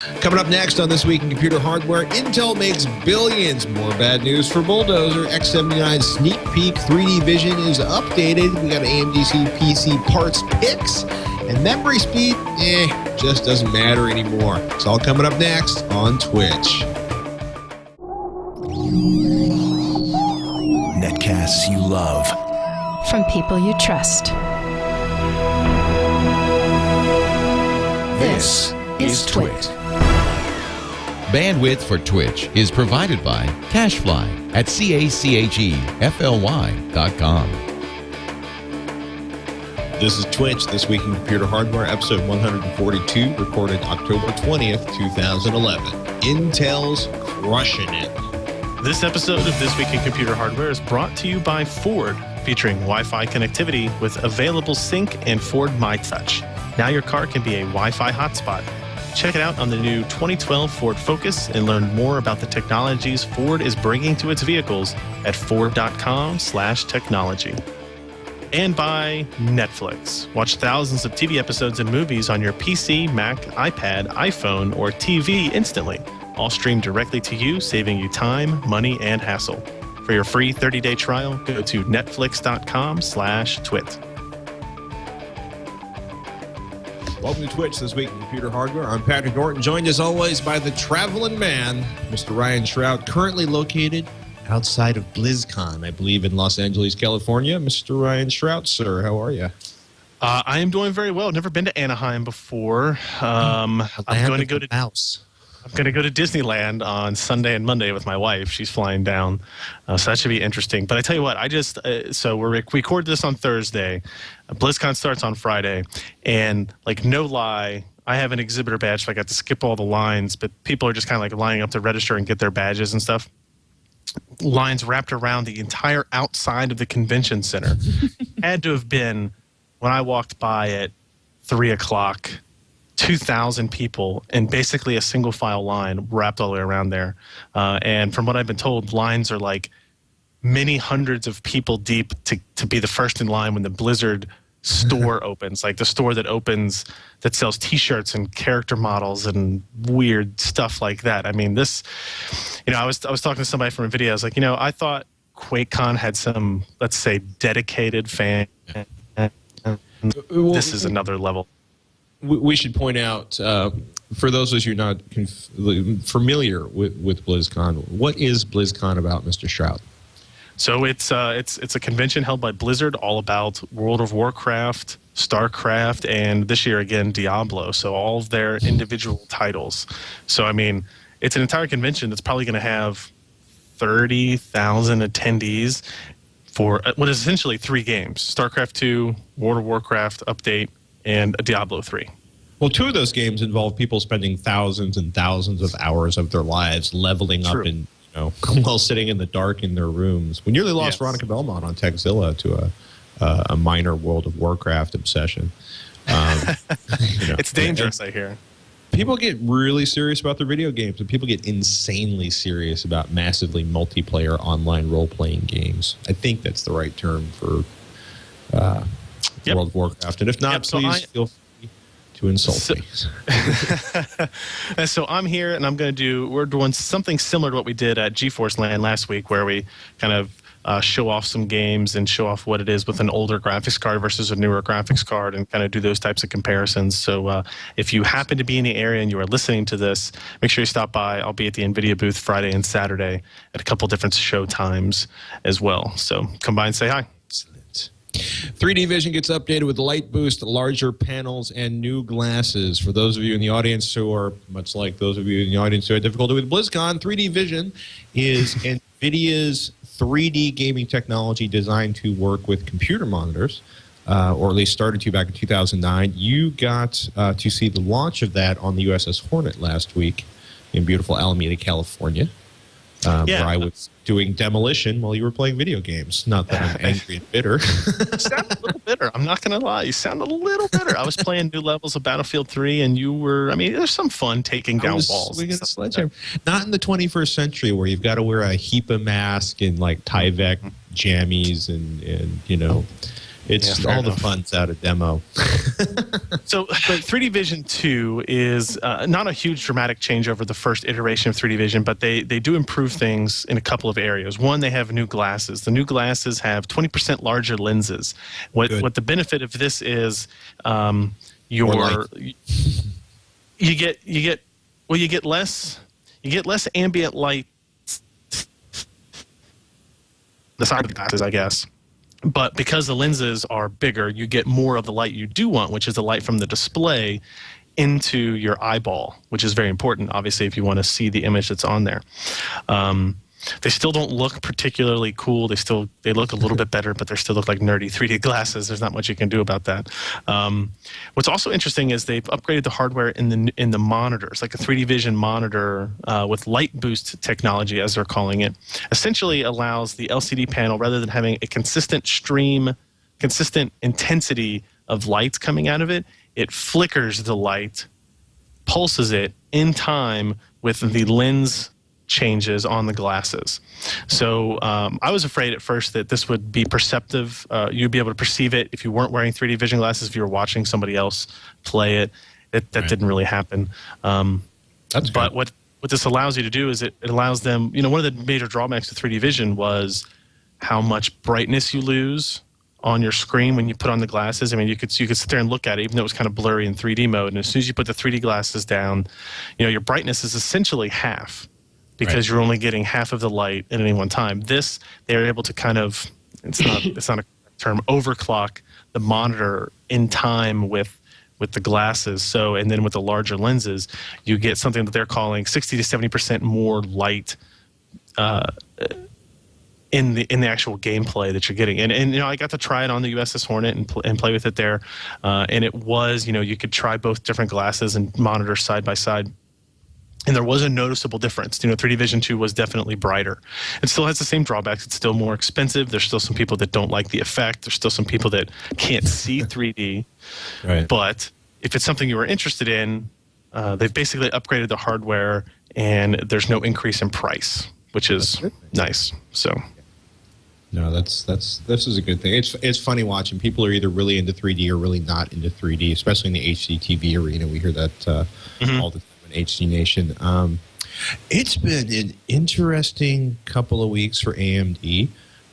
Coming up next on This Week in Computer Hardware, Intel makes billions. More bad news for Bulldozer. X79 sneak peek 3D vision is updated. We got AMD PC parts picks. And memory speed, just doesn't matter anymore. It's all coming up next on Twitch. Netcasts you love. From people you trust. This is Twitch. Bandwidth for Twitch is provided by Cachefly at CACHEFLY.com. This is Twitch, This Week in Computer Hardware, episode 142, recorded October 20th, 2011. Intel's crushing it. This episode of This Week in Computer Hardware is brought to you by Ford, featuring Wi-Fi connectivity with available sync and Ford MyTouch. Now your car can be a Wi-Fi hotspot. Check it out on the new 2012 Ford Focus and learn more about the technologies Ford is bringing to its vehicles at ford.com/technology. And by Netflix. Watch thousands of TV episodes and movies on your PC, Mac, iPad, iPhone, or TV instantly. All streamed directly to you, saving you time, money, and hassle. For your free 30-day trial, go to netflix.com/twit. Welcome to Twitch, This Week in Computer Hardware. I'm Patrick Norton, joined as always by the traveling man, Mr. Ryan Shrout, currently located outside of Blizzcon, I believe in Los Angeles, California. Mr. Ryan Shrout, sir, how are you? I am doing very well. Never been to Anaheim before. I'm going to go to Disneyland on Sunday and Monday with my wife. She's flying down, so that should be interesting. But I tell you what, so we record this on Thursday. BlizzCon starts on Friday, and like no lie, I have an exhibitor badge, so I got to skip all the lines. But people are just kind of like lining up to register and get their badges and stuff. Lines wrapped around the entire outside of the convention center. Had to have been when I walked by at 3 o'clock. 2,000 people and basically a single file line wrapped all the way around there. And from what I've been told, lines are like many hundreds of people deep to be the first in line when the Blizzard store opens, like the store that opens that sells T-shirts and character models and weird stuff like that. I mean, this, I was talking to somebody from Nvidia. I was like, I thought QuakeCon had some, let's say, dedicated fan. This is another level. We should point out, for those of you not familiar with BlizzCon, what is BlizzCon about, Mr. Shrout? So it's a convention held by Blizzard all about World of Warcraft, StarCraft, and this year again Diablo. So all of their individual titles. So I mean, it's an entire convention that's probably going to have 30,000 attendees for what is essentially 3 games: StarCraft 2, World of Warcraft update, and a Diablo 3. Well, 2 of those games involve people spending thousands and thousands of hours of their lives leveling up and while sitting in the dark in their rooms. We nearly lost Veronica Belmont on Techzilla to a minor World of Warcraft obsession. It's dangerous, I hear. People get really serious about their video games, and people get insanely serious about massively multiplayer online role-playing games. I think that's the right term for World of Warcraft. And if not, please feel free to insult me. So I'm here, and we're doing something similar to what we did at GeForce Land last week, where we kind of show off some games and show off what it is with an older graphics card versus a newer graphics card and kind of do those types of comparisons. So if you happen to be in the area and you are listening to this, make sure you stop by. I'll be at the Nvidia booth Friday and Saturday at a couple different show times as well. So come by and say hi. 3D vision gets updated with light boost, larger panels, and new glasses. For those of you in the audience who are, much like those of you in the audience who had difficulty with BlizzCon, 3D vision is NVIDIA's 3D gaming technology designed to work with computer monitors, or at least started to back in 2009. You got to see the launch of that on the USS Hornet last week in beautiful Alameda, California. Where I was doing demolition while you were playing video games. Not that I'm angry and bitter. You sound a little bitter. I'm not going to lie. You sound a little bitter. I was playing new levels of Battlefield 3, and you were, there's some fun taking down walls. Not in the 21st century where you've got to wear a HEPA mask and like Tyvek jammies and It's fair all enough. the fun's out of demo. So, but 3D Vision 2 is not a huge dramatic change over the first iteration of 3D Vision, but they do improve things in a couple of areas. One, they have new glasses. The new glasses have 20% larger lenses. What the benefit of this is, you get less ambient light the side of the glasses, I guess. But because the lenses are bigger, you get more of the light you do want, which is the light from the display into your eyeball, which is very important, obviously, if you want to see the image that's on there. They still don't look particularly cool. They look a little bit better, but they still look like nerdy 3D glasses. There's not much you can do about that. What's also interesting is they've upgraded the hardware in the monitors, like a 3D Vision monitor with light boost technology, as they're calling it. Essentially allows the LCD panel, rather than having a consistent intensity of lights coming out of it, it flickers the light, pulses it in time with the lens changes on the glasses. So I was afraid at first that this would be perceptive. You'd be able to perceive it if you weren't wearing 3D Vision glasses, if you were watching somebody else play it. That didn't really happen. That's but good. what this allows you to do is it allows them, one of the major drawbacks to 3D Vision was how much brightness you lose on your screen when you put on the glasses. I mean, you could sit there and look at it, even though it was kind of blurry in 3D mode. And as soon as you put the 3D glasses down, your brightness is essentially half, because you're only getting half of the light at any one time. This, they're able to kind of, it's not a term, overclock the monitor in time with the glasses. So, and then with the larger lenses, you get something that they're calling 60 to 70% more light in the actual gameplay that you're getting. And I got to try it on the USS Hornet and play with it there. And it was, you could try both different glasses and monitors side by side. And there was a noticeable difference. 3D Vision 2 was definitely brighter. It still has the same drawbacks. It's still more expensive. There's still some people that don't like the effect. There's still some people that can't see 3D. Right. But if it's something you were interested in, they've basically upgraded the hardware, and there's no increase in price, which is nice. So. No, this is a good thing. It's funny watching. People are either really into 3D or really not into 3D, especially in the HD TV arena. We hear that all the time. HD Nation. It's been an interesting couple of weeks for AMD,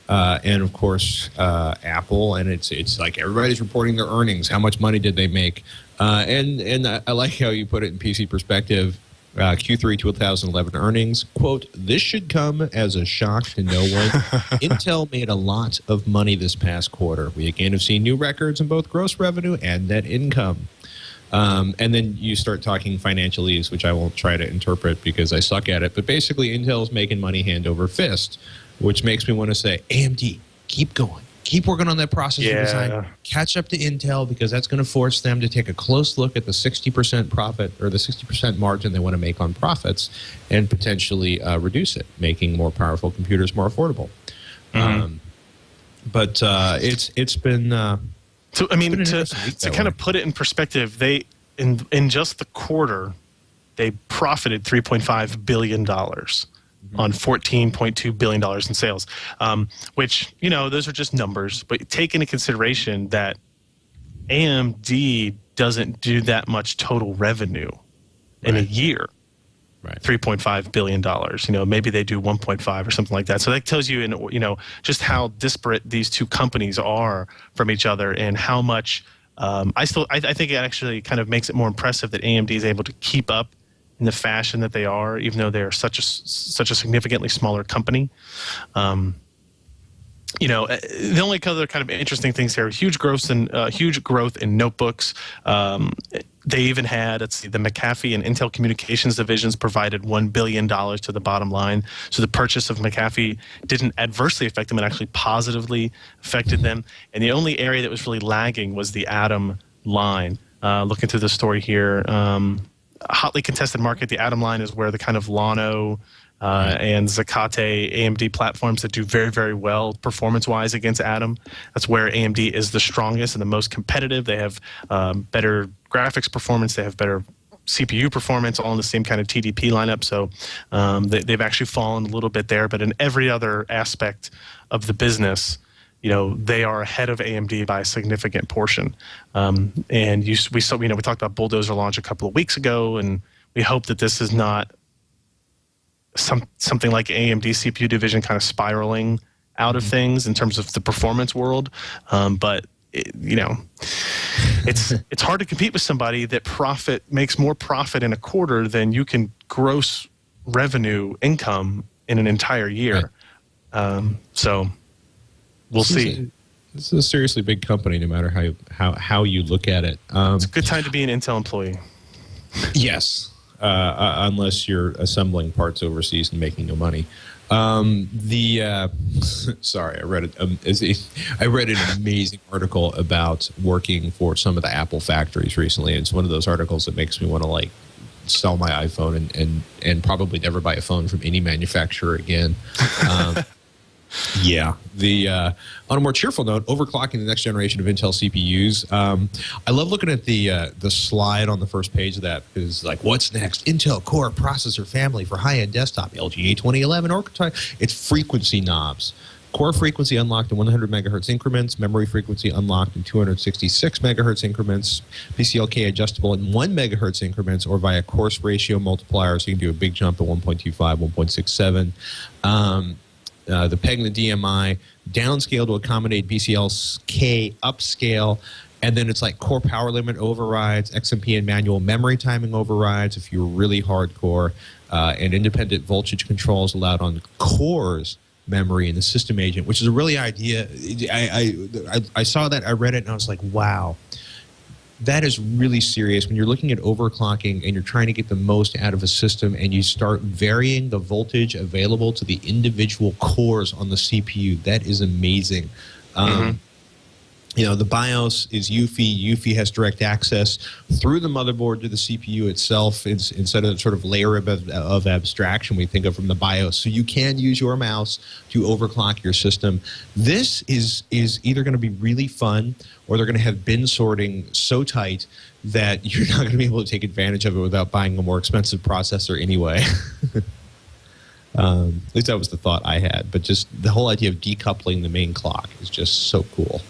and of course Apple. And it's like everybody's reporting their earnings. How much money did they make? And I like how you put it in PC perspective. Q3 2011 earnings. Quote, "This should come as a shock to no one. Intel made a lot of money this past quarter. We again have seen new records in both gross revenue and net income." And then you start talking financialese, which I won't try to interpret because I suck at it. But basically, Intel's making money hand over fist, which makes me want to say, AMD, keep going. Keep working on that processor design. Catch up to Intel, because that's going to force them to take a close look at the 60% profit or the 60% margin they want to make on profits and potentially reduce it, making more powerful computers more affordable. But it's been... So, I mean, to kind of put it in perspective, they in just the quarter, they profited $3.5 billion on $14.2 billion in sales, which, those are just numbers. But take into consideration that AMD doesn't do that much total revenue in a year. Right. $3.5 billion. Maybe they do 1.5 or something like that. So that tells you, just how disparate these two companies are from each other, and how much. I think it actually kind of makes it more impressive that AMD is able to keep up in the fashion that they are, even though they're such a significantly smaller company. The only other kind of interesting things here: huge growth in notebooks. They even had, the McAfee and Intel Communications divisions provided $1 billion to the bottom line. So the purchase of McAfee didn't adversely affect them; it actually positively affected them. And the only area that was really lagging was the Atom line. Looking through the story here, hotly contested market. The Atom line is where the kind of Llano and Zacate AMD platforms that do very, very well performance-wise against Atom. That's where AMD is the strongest and the most competitive. They have better graphics performance. They have better CPU performance, all in the same kind of TDP lineup. So they've actually fallen a little bit there. But in every other aspect of the business, they are ahead of AMD by a significant portion. And we talked about Bulldozer launch a couple of weeks ago, and we hope that this is not something like AMD CPU division kind of spiraling out of things in terms of the performance world. But it's hard to compete with somebody that makes more profit in a quarter than you can gross revenue income in an entire year. Right. So we'll see. This is a seriously big company, no matter how you look at it. It's a good time to be an Intel employee. Yes, unless you're assembling parts overseas and making no money. Sorry, I read an amazing article about working for some of the Apple factories recently. It's one of those articles that makes me want to sell my iPhone and probably never buy a phone from any manufacturer again. Yeah. On a more cheerful note, overclocking the next generation of Intel CPUs. I love looking at the slide on the first page of that, because what's next? Intel Core processor family for high-end desktop, LGA 2011 archetype. It's frequency knobs. Core frequency unlocked in 100 megahertz increments, memory frequency unlocked in 266 megahertz increments, PCLK adjustable in 1 megahertz increments or via coarse ratio multiplier, so you can do a big jump at 1.25, 1.67. The PEG and the DMI downscale to accommodate BCLK upscale, and then it's core power limit overrides, XMP and manual memory timing overrides if you're really hardcore, and independent voltage controls allowed on cores memory in the system agent, which is a really idea. I saw that, I read it, and I was like, wow. That is really serious when you're looking at overclocking and you're trying to get the most out of a system, and you start varying the voltage available to the individual cores on the CPU. That is amazing. The BIOS is UEFI. UEFI has direct access through the motherboard to the CPU itself instead of sort of layer of abstraction we think of from the BIOS. So you can use your mouse to overclock your system. This is either going to be really fun, or they're going to have bin sorting so tight that you're not going to be able to take advantage of it without buying a more expensive processor anyway. At least that was the thought I had. But just the whole idea of decoupling the main clock is just so cool.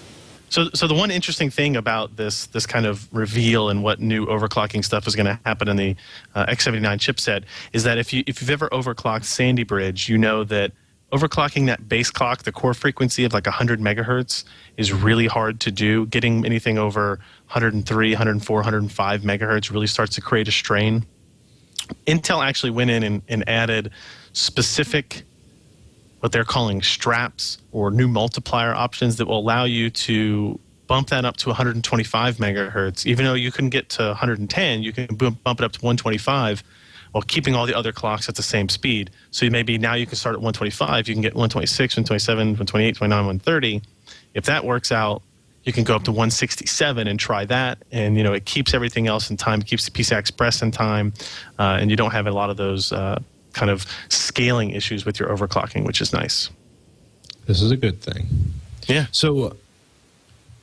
So the one interesting thing about this kind of reveal and what new overclocking stuff is going to happen in the X79 chipset is that if you've ever overclocked Sandy Bridge, you know that overclocking that base clock, the core frequency of 100 megahertz, is really hard to do. Getting anything over 103, 104, 105 megahertz really starts to create a strain. Intel actually went in and added specific, what they're calling straps or new multiplier options that will allow you to bump that up to 125 megahertz. Even though you couldn't get to 110, you can bump it up to 125 while keeping all the other clocks at the same speed. So maybe now you can start at 125, you can get 126, 127, 128, 129, 130. If that works out, you can go up to 167 and try that. And it keeps everything else in time, it keeps the PCI Express in time, and you don't have a lot of those kind of scaling issues with your overclocking, which is nice. This is a good thing. Yeah. So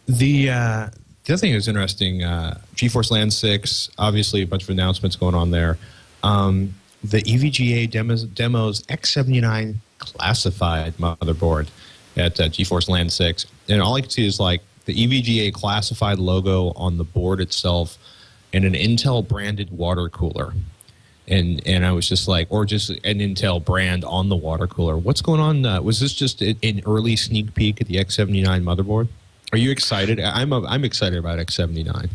the other thing that's interesting, GeForce LAN 6, obviously a bunch of announcements going on there. The EVGA demos X79 classified motherboard at GeForce LAN 6. And all I can see is the EVGA classified logo on the board itself and an Intel branded water cooler. And I was just or just an Intel brand on the water cooler. What's going on? Was this just an early sneak peek at the X79 motherboard? Are you excited? I'm excited about X79.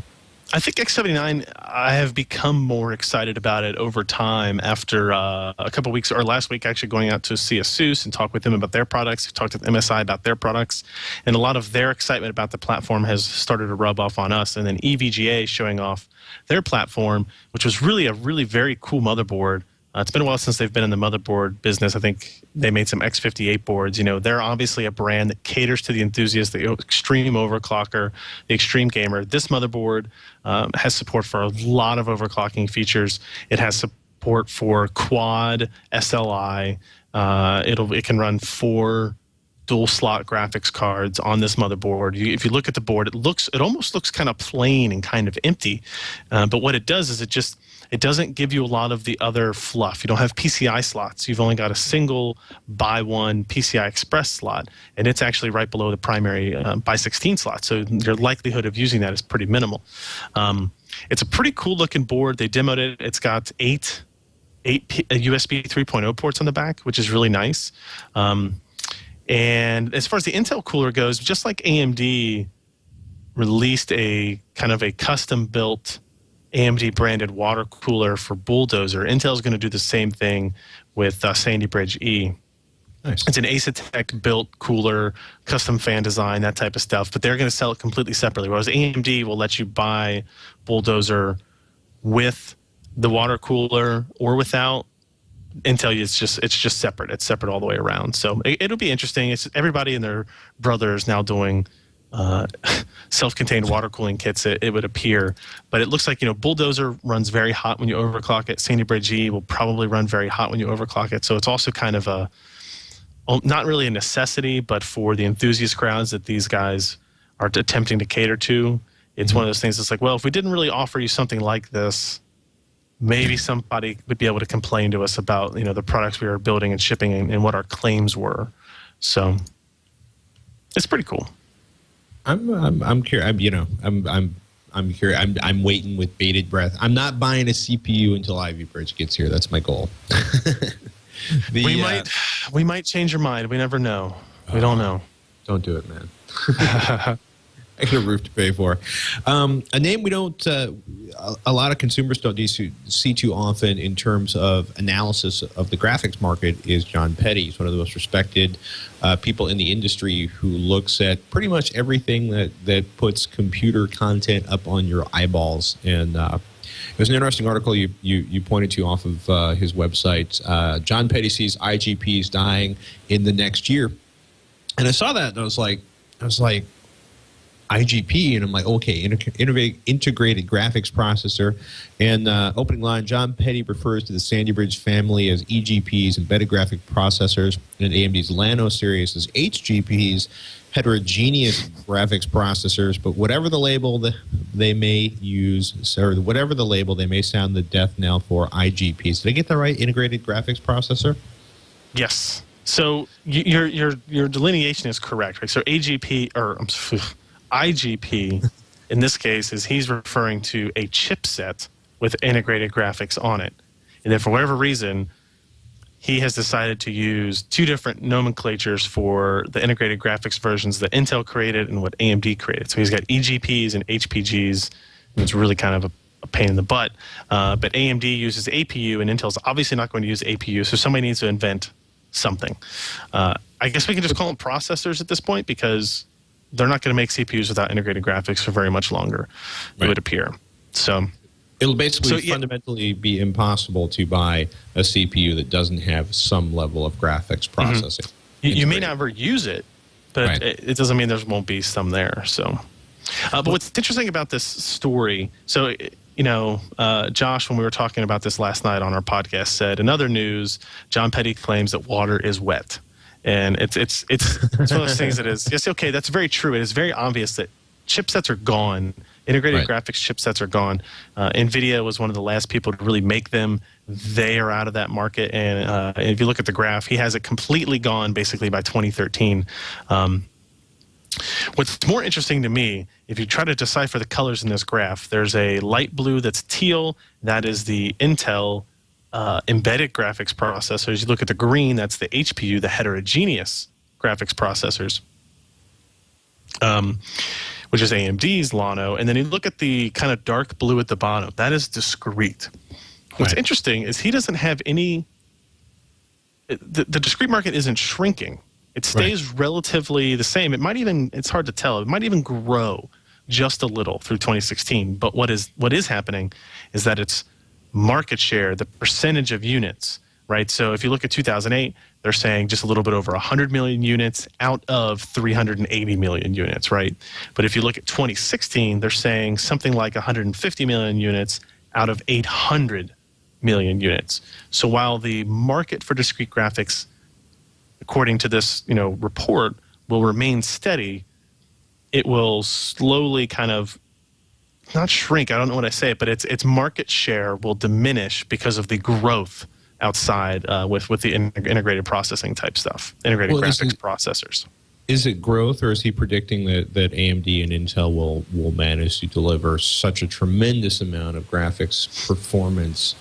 I think X79, I have become more excited about it over time after a couple weeks, or last week actually, going out to see ASUS and talk with them about their products, talked with MSI about their products, and a lot of their excitement about the platform has started to rub off on us. And then EVGA showing off their platform, which was really a very cool motherboard. It's been a while since they've been in the motherboard business. I think they made some X58 boards. They're obviously a brand that caters to the enthusiast, the extreme overclocker, the extreme gamer. This motherboard has support for a lot of overclocking features. It has support for quad SLI. It can run 4 dual slot graphics cards on this motherboard. If you look at the board, it almost looks kind of plain and kind of empty. But what it does is It doesn't give you a lot of the other fluff. You don't have PCI slots. You've only got a single by one PCI Express slot, and it's actually right below the primary by 16 slot. So your likelihood of using that is pretty minimal. It's a pretty cool looking board. They demoed it. It's got eight USB 3.0 ports on the back, which is really nice. And as far as the Intel cooler goes, just like AMD released a kind of a custom-built AMD branded water cooler for Bulldozer, Intel's going to do the same thing with Sandy Bridge E. Nice. It's an Asetek built cooler, custom fan design, that type of stuff, but they're going to sell it completely separately. Whereas AMD will let you buy Bulldozer with the water cooler or without. Intel, it's just separate. It's separate all the way around. So it'll be interesting. It's everybody and their brothers now doing self-contained water cooling kits, it would appear. But it looks like, Bulldozer runs very hot when you overclock it. Sandy Bridge E will probably run very hot when you overclock it. So it's also kind of not really a necessity, but for the enthusiast crowds that these guys are attempting to cater to, it's one of those things that's like, well, if we didn't really offer you something like this, maybe somebody would be able to complain to us about, the products we were building and shipping and what our claims were. So it's pretty cool. I'm curious. I'm curious. I'm waiting with bated breath. I'm not buying a CPU until Ivy Bridge gets here. That's my goal. We might change your mind. We never know. We don't know. Don't do it, man. I got a roof to pay for. A name we don't, a lot of consumers don't see too often in terms of analysis of the graphics market is John Petty. He's one of the most respected people in the industry who looks at pretty much everything that puts computer content up on your eyeballs. And it was an interesting article you pointed to off of his website. John Petty sees IGPs dying in the next year. And I saw that and I was like, IGP, and I'm like, okay, integrated graphics processor. And opening line, John Petty refers to the Sandy Bridge family as EGPs, embedded graphic processors, and AMD's Llano series as HGPs, heterogeneous graphics processors. But whatever the label they may use, or whatever the label, they may sound the death knell for IGPs. Did I get that right? Integrated graphics processor? Yes. So your delineation is correct, right? So IGP, in this case, is he's referring to a chipset with integrated graphics on it. And then for whatever reason, he has decided to use two different nomenclatures for the integrated graphics versions that Intel created and what AMD created. So he's got EGPs and HPGs, and it's really kind of a pain in the butt. But AMD uses APU, and Intel's obviously not going to use APU, so somebody needs to invent something. I guess we can just call them processors at this point, because they're not going to make CPUs without integrated graphics for very much longer, it would appear. So it'll basically fundamentally be impossible to buy a CPU that doesn't have some level of graphics processing. You may never use it, but it doesn't mean there won't be some there. So, but what's interesting about this story, so Josh, when we were talking about this last night on our podcast, said in other news, John Petty claims that water is wet. And it's one of those things that is, yes, okay, that's very true. It is very obvious that chipsets are gone. Integrated graphics chipsets are gone. Nvidia was one of the last people to really make them. They are out of that market. And if you look at the graph, he has it completely gone basically by 2013. What's more interesting to me, if you try to decipher the colors in this graph, there's a light blue that's teal. That is the Intel embedded graphics processors. You look at the green, that's the HPU, the heterogeneous graphics processors, which is AMD's Llano. And then you look at the kind of dark blue at the bottom. That is discrete. What's interesting is he doesn't have any... The discrete market isn't shrinking. It stays relatively the same. It might even... It's hard to tell. It might even grow just a little through 2016. But what is happening is that it's market share, the percentage of units, right? So if you look at 2008, they're saying just a little bit over 100 million units out of 380 million units, right? But if you look at 2016, they're saying something like 150 million units out of 800 million units. So while the market for discrete graphics, according to this report, will remain steady, it will slowly kind of not shrink. I don't know what I say, but its market share will diminish because of the growth outside with the integrated processing type stuff, integrated graphics processors. Is it growth, or is he predicting that AMD and Intel will manage to deliver such a tremendous amount of graphics performance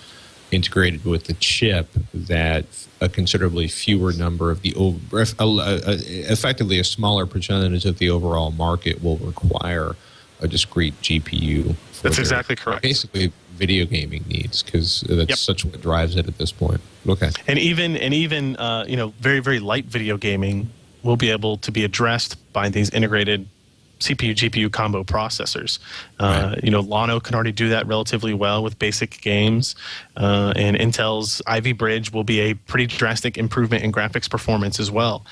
integrated with the chip that a considerably fewer number of effectively a smaller percentage of the overall market will require a discrete GPU? That's exactly correct. Basically, video gaming needs, because that's such what drives it at this point. Okay. And even very, very light video gaming will be able to be addressed by these integrated CPU GPU combo processors. Right. Llano can already do that relatively well with basic games, and Intel's Ivy Bridge will be a pretty drastic improvement in graphics performance as well.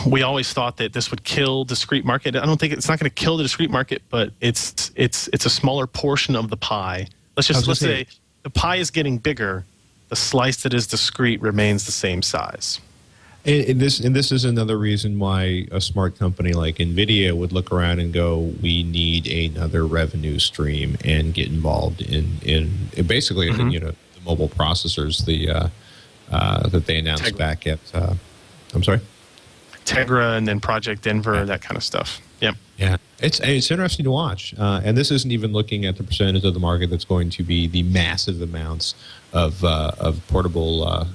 We always thought that this would kill discrete market. I don't think it's not going to kill the discrete market, but it's a smaller portion of the pie. Let's say the pie is getting bigger. The slice that is discrete remains the same size. And this is another reason why a smart company like Nvidia would look around and go, we need another revenue stream, and get involved in basically the mobile processors that they announced Tegra. back at I'm sorry, Tegra, and then Project Denver, that kind of stuff. Yep. Yeah, it's interesting to watch, and this isn't even looking at the percentage of the market that's going to be the massive amounts of portable,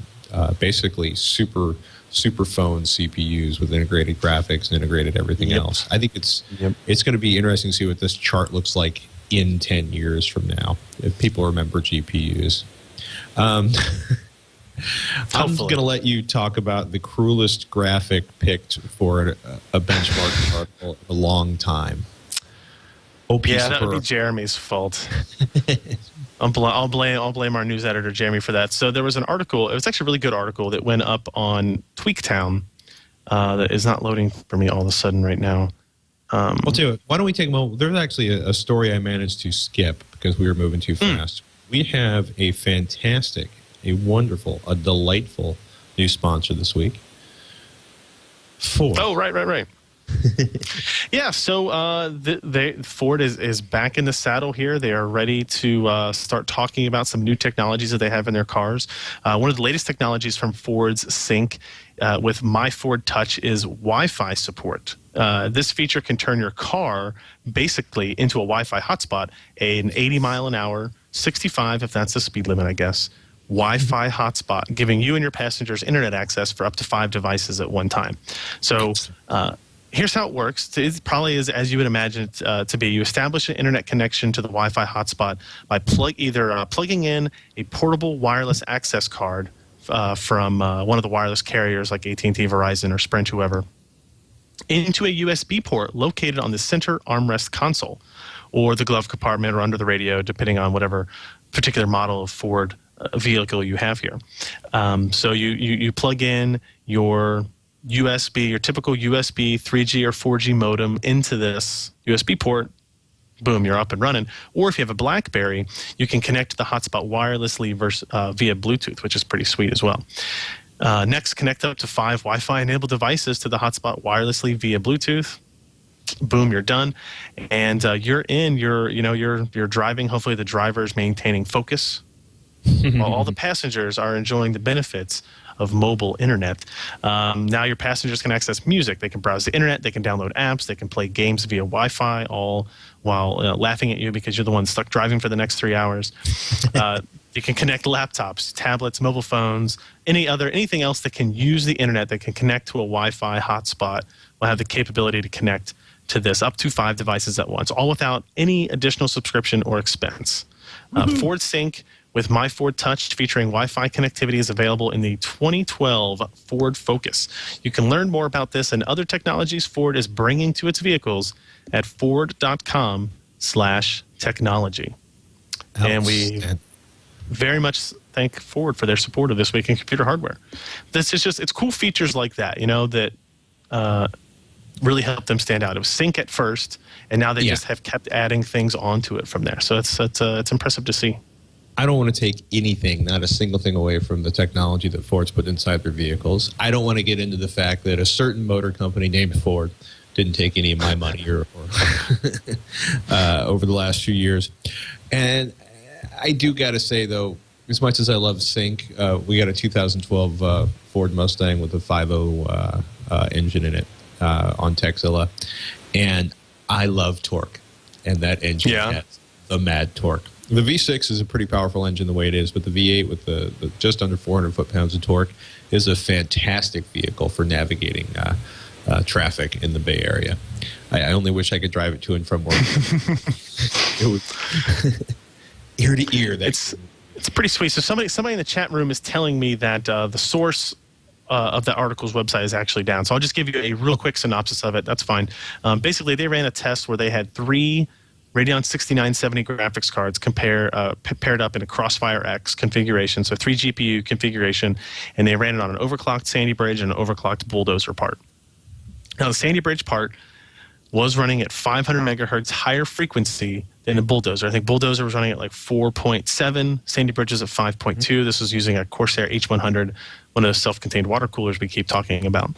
basically super phone CPUs with integrated graphics and integrated everything else. I think it's going to be interesting to see what this chart looks like in 10 years from now, if people remember GPUs. I'm going to let you talk about the cruelest graphic picked for a benchmark article in a long time. That would be Jeremy's fault. I'll blame our news editor Jeremy for that. So there was an article. It was actually a really good article that went up on TweakTown that is not loading for me all of a sudden right now. I'll tell you what, why don't we take a moment? There's actually a story I managed to skip because we were moving too fast. We have a fantastic, a wonderful, a delightful new sponsor this week. Ford. Oh, right. Yeah, so Ford is back in the saddle here. They are ready to start talking about some new technologies that they have in their cars. One of the latest technologies from Ford's Sync with My Ford Touch is Wi-Fi support. This feature can turn your car basically into a Wi-Fi hotspot, an 80 mile an hour, 65 if that's the speed limit, I guess, Wi-Fi hotspot, giving you and your passengers internet access for up to 5 devices at one time. So here's how it works. It probably is as you would imagine it to be. You establish an internet connection to the Wi-Fi hotspot by plugging in a portable wireless access card from one of the wireless carriers like AT&T, Verizon, or Sprint, whoever, into a USB port located on the center armrest console or the glove compartment or under the radio, depending on whatever particular model of Ford vehicle you have here. So you plug in your USB, your typical USB 3G or 4G modem into this USB port. Boom, you're up and running. Or if you have a BlackBerry, you can connect to the hotspot wirelessly via Bluetooth, which is pretty sweet as well. Next, connect up to 5 Wi-Fi enabled devices to the hotspot wirelessly via Bluetooth. Boom, you're done, and you're in. You're driving. Hopefully, the driver is maintaining focus, while all the passengers are enjoying the benefits of mobile internet. Now your passengers can access music. They can browse the internet. They can download apps. They can play games via Wi-Fi, all while laughing at you because you're the one stuck driving for the next 3 hours. You can connect laptops, tablets, mobile phones, anything else that can use the internet that can connect to a Wi-Fi hotspot will have the capability to connect to this up to 5 devices at once, all without any additional subscription or expense. Ford Sync with My Ford Touch featuring Wi-Fi connectivity is available in the 2012 Ford Focus. You can learn more about this and other technologies Ford is bringing to its vehicles at ford.com/technology. And we very much thank Ford for their support of This Week in Computer Hardware. It's cool features like that, that really help them stand out. It was Sync at first, and now they just have kept adding things onto it from there. So it's impressive to see. I don't want to take anything, not a single thing, away from the technology that Ford's put inside their vehicles. I don't want to get into the fact that a certain motor company named Ford didn't take any of my money or over the last few years. And I do got to say, though, as much as I love Sync, we got a 2012 Ford Mustang with a 5.0 engine in it on Texilla. And I love torque. And that engine has the mad torque. The V6 is a pretty powerful engine the way it is, but the V8 with the just under 400 foot-pounds of torque is a fantastic vehicle for navigating traffic in the Bay Area. I only wish I could drive it to and from work. It was ear to ear. It's pretty sweet. So somebody in the chat room is telling me that the source of the article's website is actually down. So I'll just give you a real quick synopsis of it. That's fine. Basically, they ran a test where they had 3 Radeon 6970 graphics cards paired up in a Crossfire X configuration, so 3 GPU configuration, and they ran it on an overclocked Sandy Bridge and an overclocked Bulldozer part. Now, the Sandy Bridge part was running at 500 megahertz higher frequency than a Bulldozer. I think Bulldozer was running at like 4.7, Sandy Bridge is at 5.2. This was using a Corsair H100, one of those self-contained water coolers we keep talking about.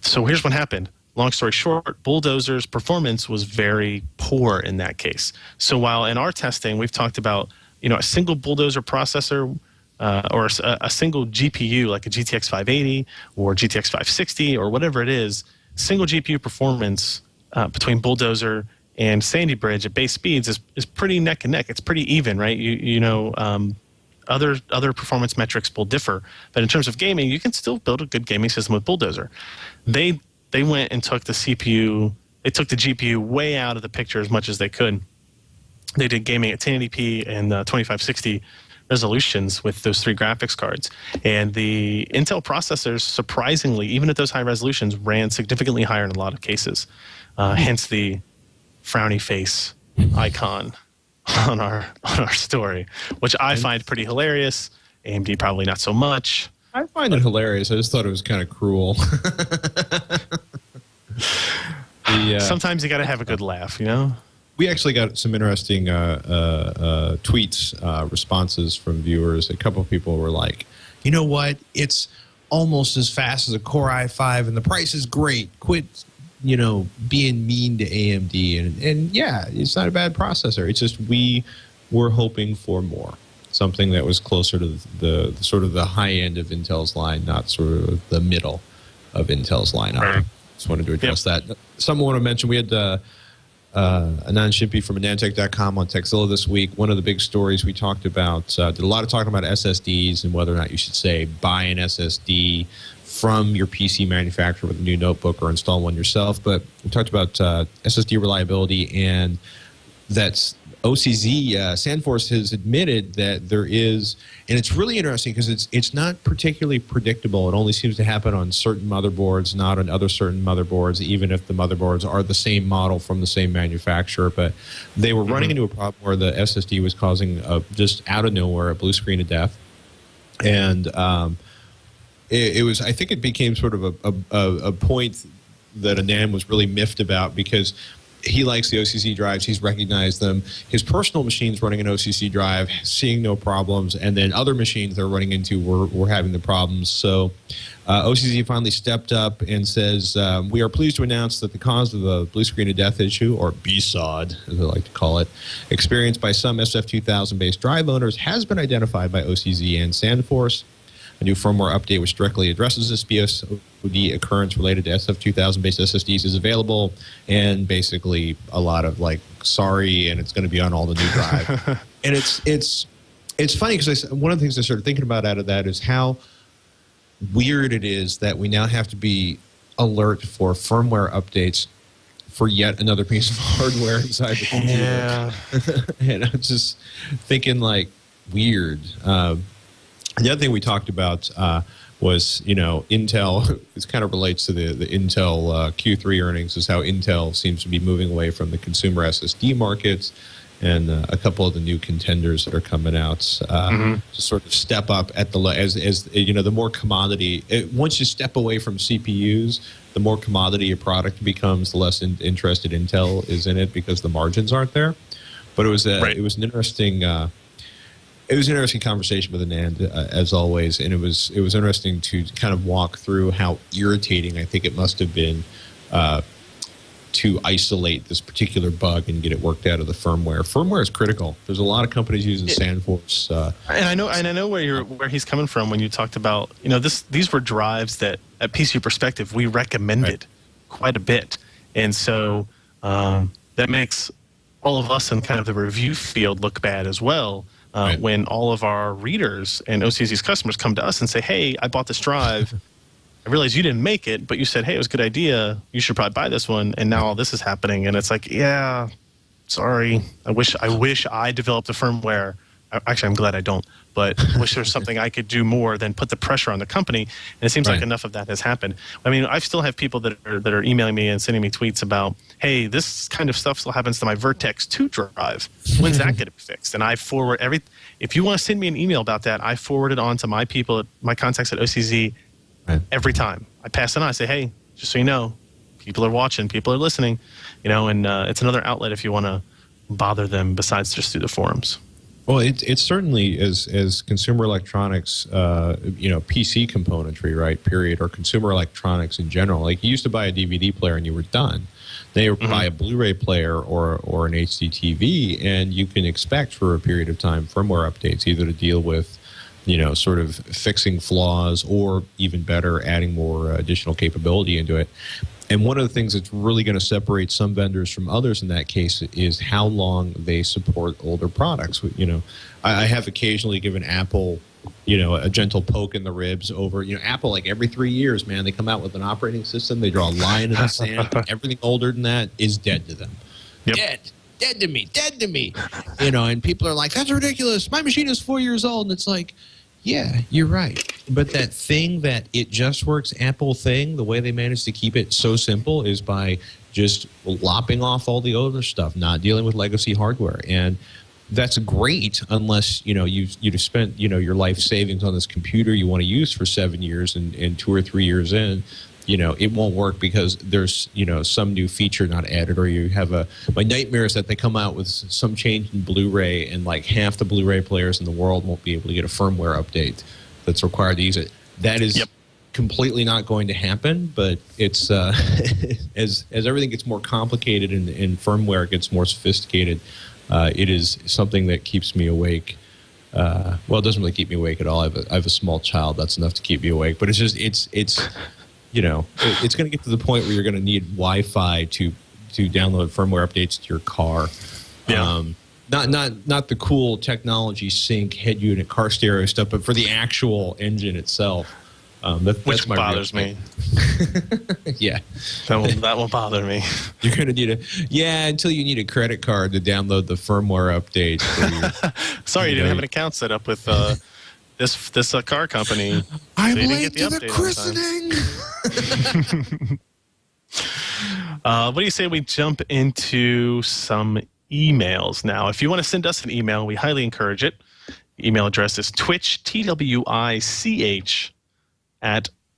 So here's what happened. Long story short, Bulldozer's performance was very poor in that case. So while in our testing we've talked about a single Bulldozer processor or a single GPU like a GTX 580 or GTX 560 or whatever it is, single GPU performance between Bulldozer and Sandy Bridge at base speeds is pretty neck and neck. It's pretty even, right? Other performance metrics will differ, but in terms of gaming, you can still build a good gaming system with Bulldozer. They went and took the CPU, they took the GPU way out of the picture as much as they could. They did gaming at 1080p and 2560 resolutions with those 3 graphics cards. And the Intel processors, surprisingly, even at those high resolutions, ran significantly higher in a lot of cases. Hence the frowny face icon on our story, which I find pretty hilarious. AMD probably not so much. I find it hilarious. I just thought it was kind of cruel. Sometimes you got to have a good laugh, We actually got some interesting tweets, responses from viewers. A couple of people were like, you know what? It's almost as fast as a Core i5, and the price is great. Quit, being mean to AMD. And yeah, it's not a bad processor. It's just we were hoping for more. Something that was closer to the sort of the high end of Intel's line, not sort of the middle of Intel's lineup. Right. Just wanted to address that. Someone want to mention we had Anand Shimpi from Anandtech.com on Texilla this week. One of the big stories we talked about, did a lot of talking about SSDs and whether or not you should say buy an SSD from your PC manufacturer with a new notebook or install one yourself. But we talked about SSD reliability, and that's OCZ, Sandforce has admitted that there is, and it's really interesting because it's not particularly predictable. It only seems to happen on certain motherboards, not on other certain motherboards, even if the motherboards are the same model from the same manufacturer. But they were running into a problem where the SSD was causing, just out of nowhere, a blue screen of death. And it was, I think it became sort of a point that Anand was really miffed about, because he likes the OCC drives. He's recognized them. His personal machine's running an OCC drive, seeing no problems, and then other machines they're running into were having the problems. So OCC finally stepped up and says, we are pleased to announce that the cause of the blue screen of death issue, or BSOD, as I like to call it, experienced by some SF2000-based drive owners has been identified by OCZ and Sandforce. A new firmware update which directly addresses this BSOD occurrence related to SF2000-based SSDs is available, and basically a lot of like, sorry, and it's going to be on all the new drive. And it's funny because one of the things I started thinking about out of that is how weird it is that we now have to be alert for firmware updates for yet another piece of hardware inside the computer. Yeah. And I'm just thinking, like, weird. The other thing we talked about was, Intel. It kind of relates to the Intel Q3 earnings, is how Intel seems to be moving away from the consumer SSD markets, and a couple of the new contenders that are coming out to sort of step up at the more commodity. Once you step away from CPUs, the more commodity a product becomes, the less interested Intel is in it because the margins aren't there. But it was an interesting. It was an interesting conversation with Anand, as always, and it was interesting to kind of walk through how irritating I think it must have been to isolate this particular bug and get it worked out of the firmware. Firmware is critical. There's a lot of companies using Sandforce. And I know where he's coming from when you talked about, these were drives that at PC Perspective we recommended quite a bit, and so that makes all of us in kind of the review field look bad as well. When all of our readers and OCZ's customers come to us and say, "Hey, I bought this drive. I realize you didn't make it, but you said, hey, it was a good idea. You should probably buy this one." And now all this is happening. And it's like, yeah, sorry. I wish I developed the firmware. Actually, I'm glad I don't. But I wish there was something I could do more than put the pressure on the company. And it seems like enough of that has happened. I mean, I still have people that are emailing me and sending me tweets about, hey, this kind of stuff still happens to my Vertex 2 drive. When's that going to be fixed? And I forward if you want to send me an email about that, I forward it on to my people, my contacts at OCZ. Every time I pass it on, I say, hey, just so you know, people are watching, people are listening, and it's another outlet if you want to bother them besides just through the forums. Well, it's certainly as consumer electronics, PC componentry, right, period, or consumer electronics in general. Like you used to buy a DVD player and you were done. Then you buy a Blu-ray player or an HD TV, and you can expect for a period of time firmware updates, either to deal with sort of fixing flaws, or even better, adding more additional capability into it. And one of the things that's really going to separate some vendors from others in that case is how long they support older products. I have occasionally given Apple, a gentle poke in the ribs over, Apple, like every 3 years, man, they come out with an operating system, they draw a line in the sand. Everything older than that is dead to them. Yep. Dead to me. And people are like, that's ridiculous. My machine is 4 years old. And it's like, yeah, you're right. But that thing that it just works Apple thing, the way they managed to keep it so simple is by just lopping off all the older stuff, not dealing with legacy hardware. And that's great unless, you've spent, your life savings on this computer you want to use for 7 years, and 2 or 3 years in, it won't work because there's, some new feature not added, or you have my nightmare is that they come out with some change in Blu-ray and like half the Blu-ray players in the world won't be able to get a firmware update that's required to use it. That is completely not going to happen, but it's, as everything gets more complicated and firmware gets more sophisticated, it is something that keeps me awake. Well, it doesn't really keep me awake at all. I have a small child. That's enough to keep me awake, but it's just, it's it's going to get to the point where you're going to need Wi-Fi to download firmware updates to your car. Yeah. Not the cool technology sync head unit car stereo stuff, but for the actual engine itself. Which bothers me. Yeah. That will bother me. You're going to need until you need a credit card to download the firmware update. Sorry, you didn't have an account set up with this car company. I'm late to the christening. What do you say we jump into some emails now? If you want to send us an email, we highly encourage it. The email address is twich, TWICH,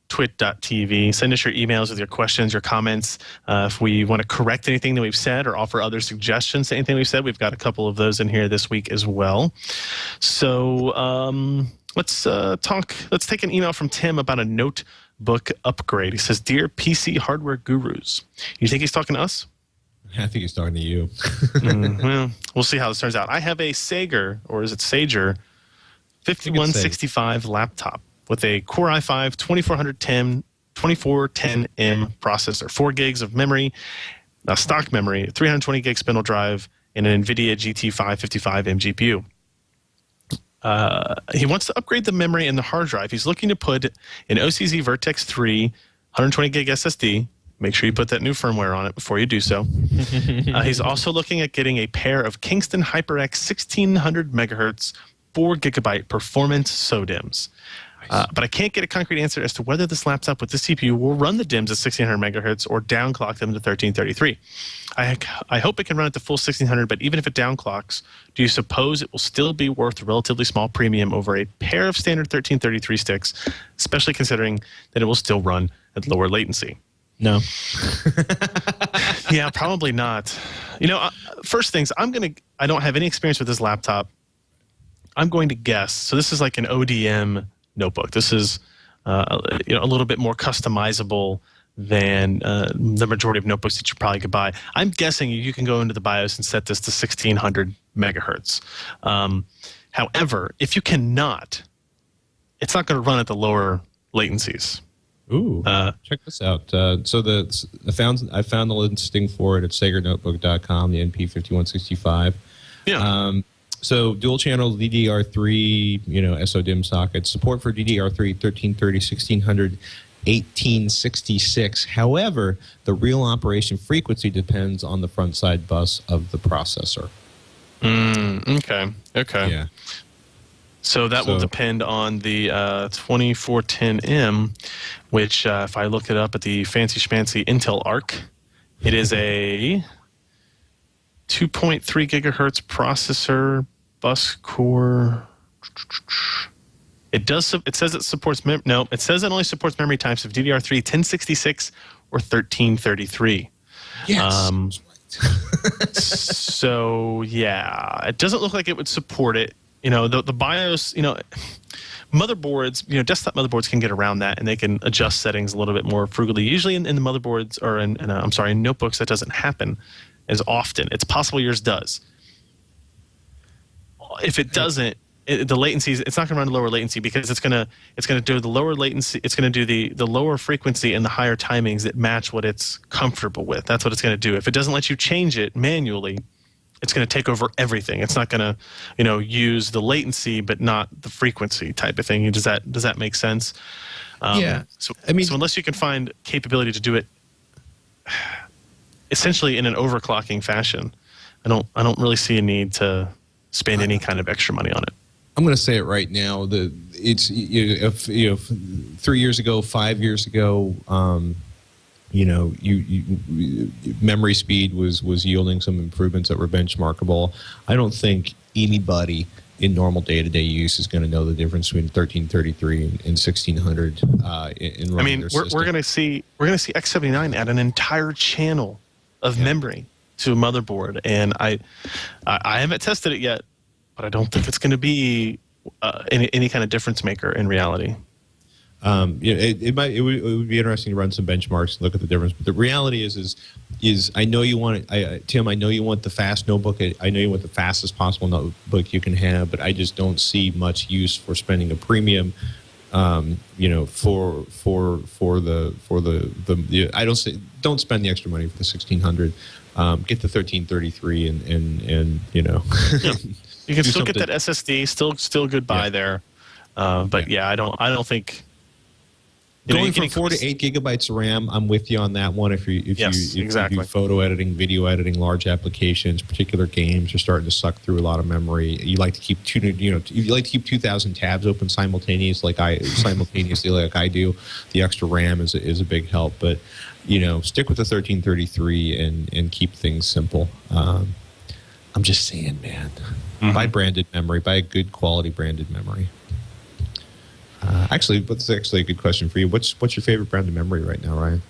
@twit.tv. Send us your emails with your questions, your comments. If we want to correct anything that we've said or offer other suggestions to anything we've said, we've got a couple of those in here this week as well. So let's take an email from Tim about a notebook upgrade. He says, "Dear PC hardware gurus," you think he's talking to us? I think he's talking to you. Well, we'll see how this turns out. I have a Sager, or is it Sager, 5165 laptop with a Core i5 2410M processor, 4 gigs of memory, stock memory, 320 gig spindle drive, and an Nvidia GT 555M GPU. He wants to upgrade the memory and the hard drive. He's looking to put an OCZ Vertex 3 120 gig SSD. Make sure you put that new firmware on it before you do so. He's also looking at getting a pair of Kingston HyperX 1600 megahertz 4 gigabyte performance SODIMMs. But I can't get a concrete answer as to whether this laptop with this CPU will run the DIMMs at 1600 megahertz or downclock them to 1333. I hope it can run at the full 1600, but even if it downclocks, do you suppose it will still be worth a relatively small premium over a pair of standard 1333 sticks, especially considering that it will still run at lower latency? No. Yeah, probably not. First things, I don't have any experience with this laptop. I'm going to guess. So this is like an ODM notebook. This is a little bit more customizable than the majority of notebooks that you probably could buy. I'm guessing you can go into the BIOS and set this to 1600 megahertz. However, if you cannot, it's not going to run at the lower latencies. Ooh, check this out. So I found the listing for it at SagerNotebook.com, the NP5165. Yeah. So dual channel DDR3, SODIMM sockets, support for DDR3 1330, 1600, 1866. However, the real operation frequency depends on the front side bus of the processor. Okay. Yeah. So that will depend on the 2410M, which if I look it up at the fancy schmancy Intel ARC, it is a 2.3 gigahertz processor, bus core. It says it supports it says it only supports memory types of DDR3 1066 or 1333. Yes. So yeah, it doesn't look like it would support it. The BIOS, motherboards, desktop motherboards can get around that, and they can adjust settings a little bit more frugally. Usually in the motherboards or in notebooks, that doesn't happen as often. It's possible yours does. If it doesn't, the latencies, it's not going to run lower latency because it's going to do the lower latency. It's going to do the lower frequency and the higher timings that match what it's comfortable with. That's what it's going to do. If it doesn't let you change it manually, it's going to take over everything. It's not going to, use the latency but not the frequency type of thing. Does that make sense? Yeah. So unless you can find capability to do it essentially in an overclocking fashion, I don't really see a need to spend any kind of extra money on it. I'm going to say it right now. It's 3 years ago, 5 years ago, memory speed was yielding some improvements that were benchmarkable. I don't think anybody in normal day-to-day use is going to know the difference between 1333 and 1600 in running their system. we're going to see X79 add an entire channel of memory to a motherboard, and I haven't tested it yet, but I don't think it's going to be any kind of difference maker in reality. It would be interesting to run some benchmarks and look at the difference. But the reality is I know you want it, Tim. I know you want the fast notebook. I know you want the fastest possible notebook you can have. But I just don't see much use for spending a premium. For the I don't spend the extra money for the 1600. Get the 1333 and Yeah. You can still get that SSD. Still good buy there. But I don't think. Going from 4 to 8 gigabytes of RAM, I'm with you on that one. If you do photo editing, video editing, large applications, particular games are starting to suck through a lot of memory. You like to keep 2,000 tabs open simultaneously like I do. The extra RAM is a big help, but stick with the 1333 and keep things simple. I'm just saying, man. Mm-hmm. Buy branded memory. Buy a good quality branded memory. That's actually a good question for you. What's your favorite brand of memory right now, Ryan?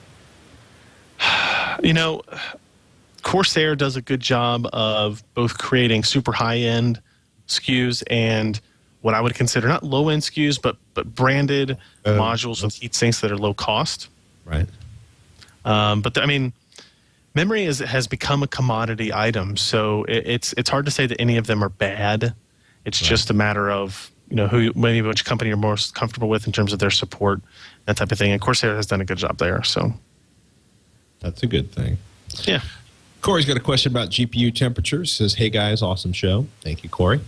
Corsair does a good job of both creating super high-end SKUs and what I would consider not low-end SKUs, but branded modules with heat sinks that are low cost. Right. Memory has become a commodity item, so it's hard to say that any of them are bad. It's just a matter of which company you're most comfortable with in terms of their support, that type of thing. And Corsair has done a good job there. So that's a good thing. Yeah. Corey's got a question about GPU temperatures. Says, "Hey guys, awesome show." Thank you, Corey.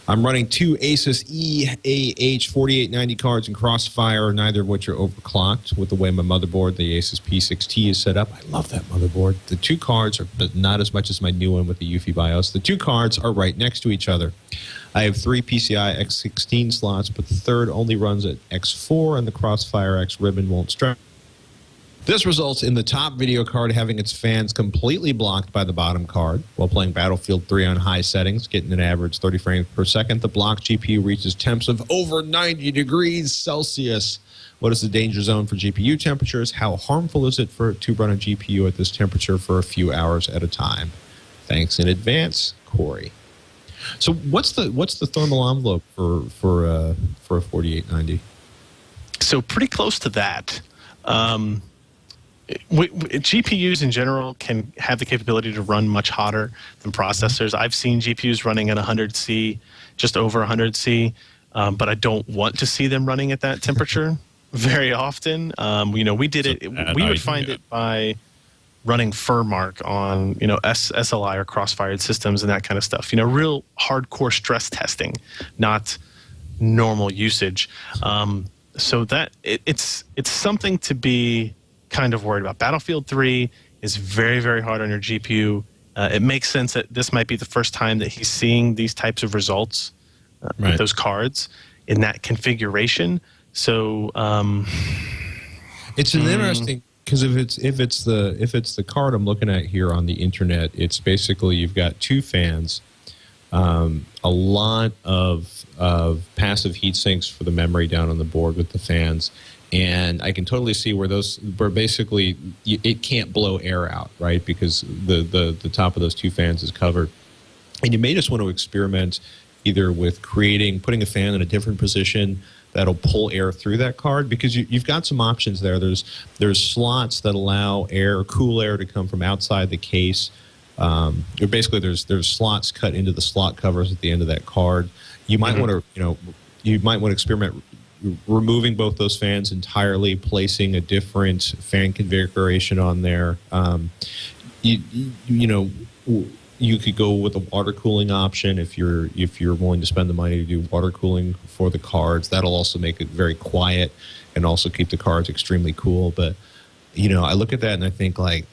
I'm running 2 Asus EAH 4890 cards in Crossfire, neither of which are overclocked. With the way my motherboard, the Asus P6T, is set up, I love that motherboard. The 2 cards are, but not as much as my new one with the UFI BIOS. The 2 cards are right next to each other. I have 3 PCI X16 slots, but the third only runs at X4, and the Crossfire X ribbon won't stretch. This results in the top video card having its fans completely blocked by the bottom card. While playing Battlefield 3 on high settings, getting an average 30 frames per second, the blocked GPU reaches temps of over 90 degrees Celsius. What is the danger zone for GPU temperatures? How harmful is it to run a GPU at this temperature for a few hours at a time? Thanks in advance, Corey. So what's the thermal envelope for a 4890? So pretty close to that. GPUs in general can have the capability to run much hotter than processors. I've seen GPUs running at 100C, just over 100C, but I don't want to see them running at that temperature very often. We did it. We would find it by running Furmark on, SLI or cross-fired systems and that kind of stuff. Real hardcore stress testing, not normal usage. So that it's something to be kind of worried about. Battlefield 3 is very, very hard on your GPU. It makes sense that this might be the first time that he's seeing these types of results with those cards in that configuration. So it's an interesting, because if it's the card I'm looking at here on the internet, it's basically you've got two fans, a lot of passive heat sinks for the memory down on the board with the fans. And I can totally see where basically it can't blow air out, right? Because the top of those two fans is covered. And you may just want to experiment either with putting a fan in a different position that'll pull air through that card, because you've got some options there. There's slots that allow cool air to come from outside the case. Basically, there's slots cut into the slot covers at the end of that card. You might want to experiment removing both those fans entirely, placing a different fan configuration on there. You could go with a water cooling option if you're willing to spend the money to do water cooling for the cards. That'll also make it very quiet and also keep the cards extremely cool. But I look at that and I think, like,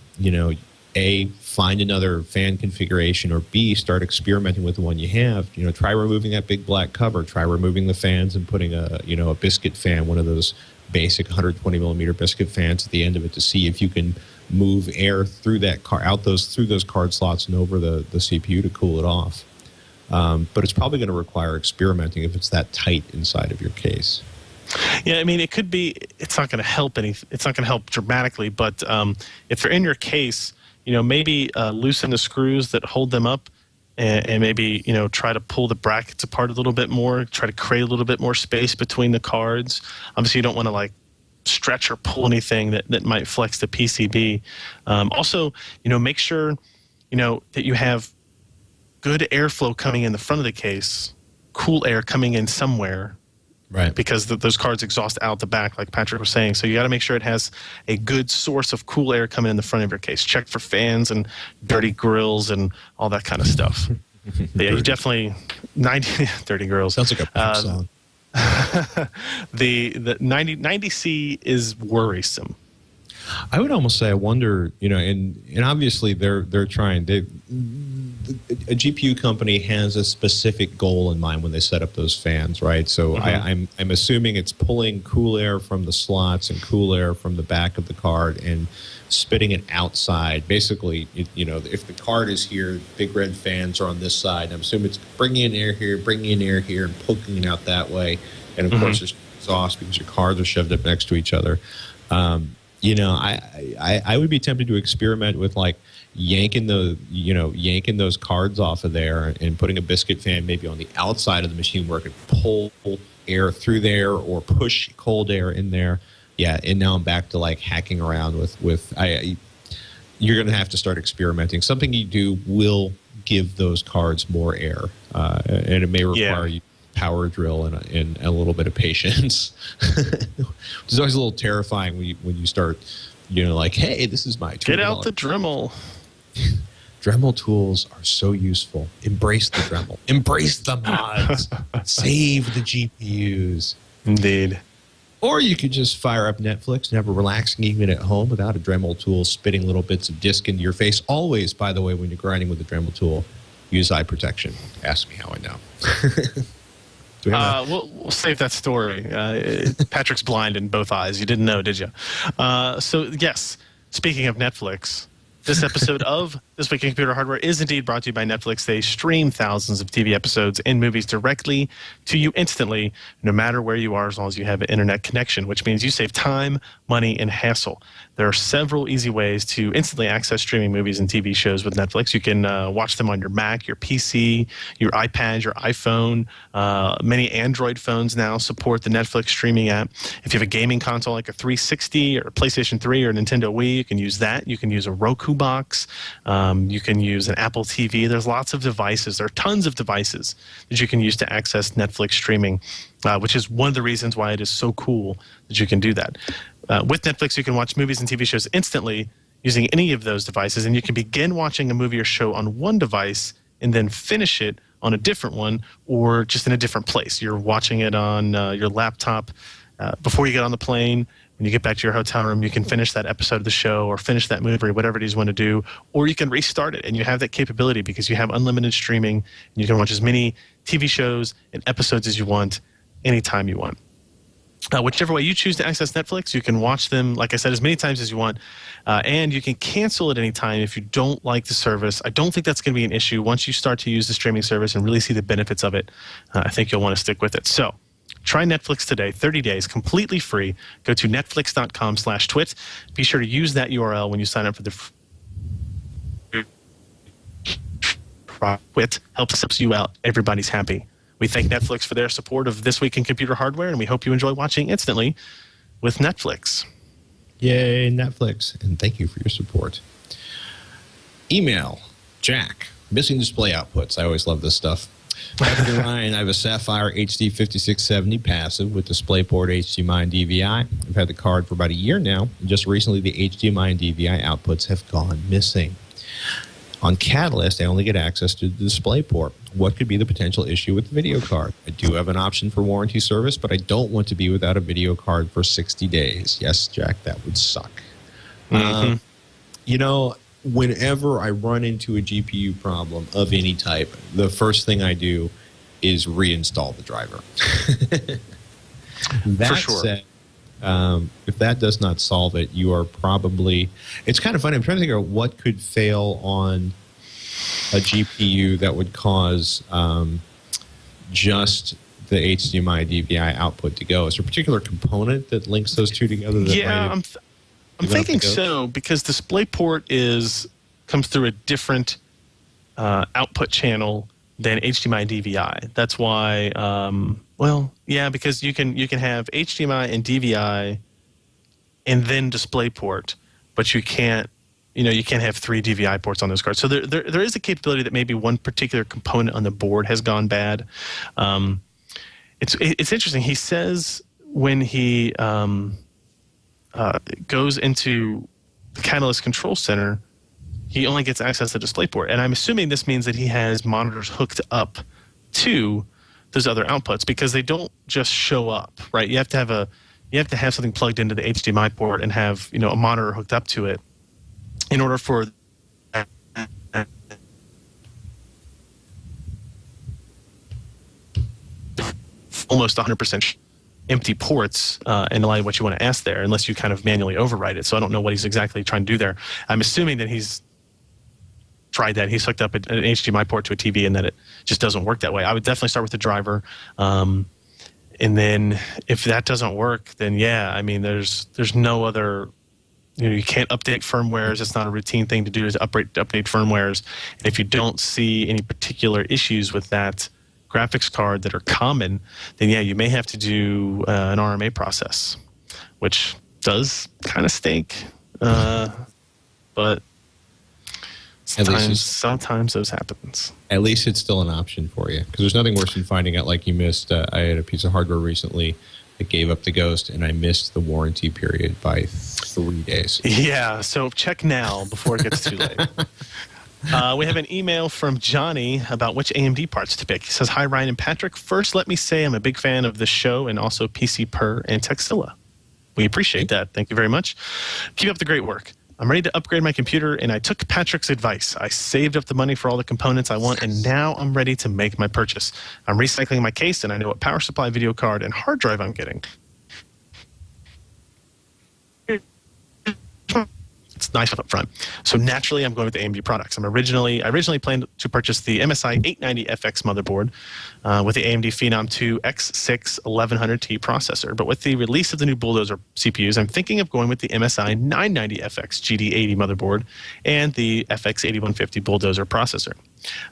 A, find another fan configuration, or B, start experimenting with the one you have. Try removing that big black cover. Try removing the fans and putting a biscuit fan, one of those basic 120 millimeter biscuit fans at the end of it, to see if you can move air through that through those card slots and over the CPU to cool it off. But it's probably going to require experimenting if it's that tight inside of your case. Yeah, I mean, it could be. It's not going to help It's not going to help dramatically. But if they're in your case, maybe loosen the screws that hold them up, and maybe try to pull the brackets apart a little bit more. Try to create a little bit more space between the cards. Obviously, you don't want to stretch or pull anything that might flex the PCB. Also, make sure that you have good airflow coming in the front of the case, cool air coming in somewhere. Right. Because those cards exhaust out the back, like Patrick was saying. So you got to make sure it has a good source of cool air coming in the front of your case. Check for fans and dirty grills and all that kind of stuff. But yeah, you definitely dirty grills. Sounds like a pop song. The 90C is worrisome. I would almost say, I wonder, and obviously they're trying. A GPU company has a specific goal in mind when they set up those fans, right? So I'm assuming it's pulling cool air from the slots and cool air from the back of the card and spitting it outside. Basically, if the card is here, big red fans are on this side. I'm assuming it's bringing in air here, and poking it out that way. And of course, there's exhaust because your cards are shoved up next to each other. I would be tempted to experiment with yanking those cards off of there and putting a biscuit fan maybe on the outside of the machine where it could pull air through there or push cold air in there. Yeah, and now I'm back to hacking around with you're going to have to start experimenting. Something you do will give those cards more air, and it may require you power drill and a little bit of patience. It's always a little terrifying when you start, hey, this is my $2. Get out the Dremel. Dremel tools are so useful. Embrace the Dremel. Embrace the mods. Save the GPUs. Indeed. Or you could just fire up Netflix and have a relaxing evening at home without a Dremel tool spitting little bits of disc into your face. Always, by the way, when you're grinding with a Dremel tool, use eye protection. Ask me how I know. We'll save that story. Patrick's blind in both eyes. You didn't know, did you? So, yes, speaking of Netflix, this episode of the This Week in Computer Hardware is indeed brought to you by Netflix. They stream thousands of TV episodes and movies directly to you instantly, no matter where you are, as long as you have an internet connection, which means you save time, money, and hassle. There are several easy ways to instantly access streaming movies and TV shows with Netflix. You can watch them on your Mac, your PC, your iPad, your iPhone. Many Android phones now support the Netflix streaming app. If you have a gaming console like a 360 or a PlayStation 3 or a Nintendo Wii, you can use that. You can use a Roku box. You can use an Apple TV. There's lots of devices. There are tons of devices that you can use to access Netflix streaming, which is one of the reasons why it is so cool that you can do that. With Netflix, you can watch movies and TV shows instantly using any of those devices, and you can begin watching a movie or show on one device and then finish it on a different one or just in a different place. You're watching it on your laptop before you get on the plane. When you get back to your hotel room, you can finish that episode of the show or finish that movie or whatever it is you want to do, or you can restart it, and you have that capability because you have unlimited streaming, and you can watch as many TV shows and episodes as you want anytime you want. Whichever way you choose to access Netflix, you can watch them, like I said, as many times as you want, and you can cancel at any time if you don't like the service. I don't think that's going to be an issue. Once you start to use the streaming service and really see the benefits of it, I think you'll want to stick with it. So try Netflix today, 30 days, completely free. Go to netflix.com/twit. Be sure to use that URL when you sign up for the twit. Helps you out. Everybody's happy. We thank Netflix for their support of This Week in Computer Hardware, and we hope you enjoy watching instantly with Netflix. Yay, Netflix. And thank you for your support. Email, Jack, missing display outputs. I always love this stuff. Ryan, I have a Sapphire HD 5670 passive with DisplayPort, HDMI, and DVI. I've had the card for about a year now, and just recently the HDMI and DVI outputs have gone missing. On Catalyst, I only get access to the DisplayPort. What could be the potential issue with the video card? I do have an option for warranty service, but I don't want to be without a video card for 60 days. Yes, Jack, that would suck. Mm-hmm. You know, whenever I run into a GPU problem of any type, the first thing I do is reinstall the driver. That for sure. said, if that does not solve it, you are probably... It's kind of funny. I'm trying to figure out what could fail on a GPU that would cause just the HDMI DVI output to go. Is there a particular component that links those two together? That Yeah, I'm thinking so, because DisplayPort comes through a different output channel than HDMI and DVI. That's why, well, yeah, because you can have HDMI and DVI and then DisplayPort, but you can't have 3 DVI ports on those cards. So there is a capability that maybe one particular component on the board has gone bad. It's interesting. He says when he goes into the Catalyst Control Center, he only gets access to DisplayPort. And I'm assuming this means that he has monitors hooked up to those other outputs, because they don't just show up, right? You have to have something plugged into the HDMI port and have, a monitor hooked up to it in order for almost 100% empty ports and allow what you want to ask there, unless you kind of manually override it. So I don't know what he's exactly trying to do there. I'm assuming that he's tried that. He's hooked up an HDMI port to a TV and that it just doesn't work that way. I would definitely start with the driver. And then if that doesn't work, then yeah, I mean, there's no other, you can't update firmwares. It's not a routine thing to do, is update firmwares. And if you don't see any particular issues with that graphics card that are common, then yeah, you may have to do an RMA process, which does kind of stink. But sometimes those happens. At least it's still an option for you, because there's nothing worse than finding out like you missed. I had a piece of hardware recently that gave up the ghost, and I missed the warranty period by 3 days. Yeah, so check now before it gets too late. We have an email from Johnny about which AMD parts to pick. He says, "Hi, Ryan and Patrick. First, let me say I'm a big fan of the show and also PC Per and Texilla. We appreciate that. Thank you very much. Keep up the great work. I'm ready to upgrade my computer, and I took Patrick's advice. I saved up the money for all the components I want, and now I'm ready to make my purchase. I'm recycling my case, and I know what power supply, video card, and hard drive I'm getting. it's nice up front. So naturally, I'm going with the AMD products. I originally planned to purchase the MSI 890FX motherboard with the AMD Phenom 2 X6 1100T processor. But with the release of the new Bulldozer CPUs, I'm thinking of going with the MSI 990FX GD80 motherboard and the FX 8150 Bulldozer processor.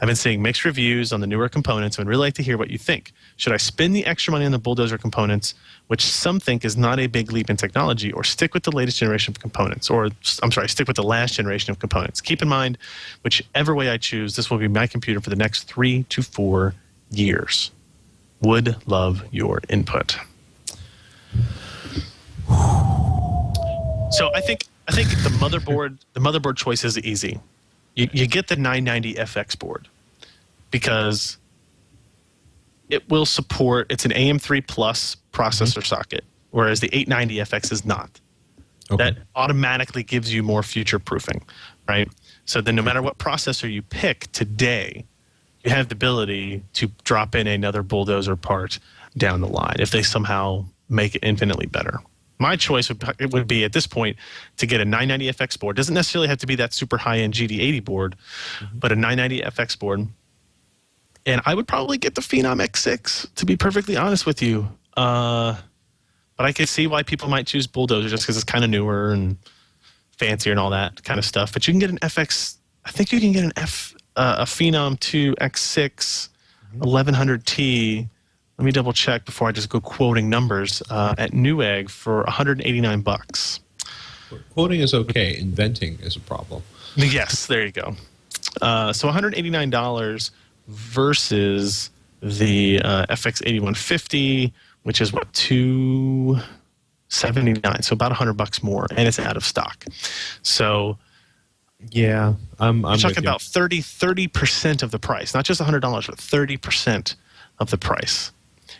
I've been seeing mixed reviews on the newer components and would really like to hear what you think. Should I spend the extra money on the Bulldozer components, which some think is not a big leap in technology, or stick with the latest generation of components? Or, I'm sorry, stick with the last generation of components. Keep in mind, whichever way I choose, this will be my computer for the next 3 to 4 years. Would love your input. So I think the motherboard choice is easy. You get the 990FX board because it will support, it's an AM3 Plus processor socket, whereas the 890FX is not. Okay. That automatically gives you more future proofing, right? So then no matter what processor you pick today, you have the ability to drop in another Bulldozer part down the line if they somehow make it infinitely better. My choice would be at this point to get a 990FX board. Doesn't necessarily have to be that super high-end GD80 board, but a 990FX board. And I would probably get the Phenom X6, to be perfectly honest with you. But I can see why people might choose Bulldozer just because it's kind of newer and fancier and all that kind of stuff. But you can get an FX. I think you can get a Phenom 2 X6 1100T. Let me double check before I just go quoting numbers at Newegg for $189. Quoting is okay. Inventing is a problem. Yes, there you go. So $189 versus the FX 8150, which is what, $279, so about $100 more, and it's out of stock. So yeah, I'm talking about 30% of the price, not just $100, but 30% of the price.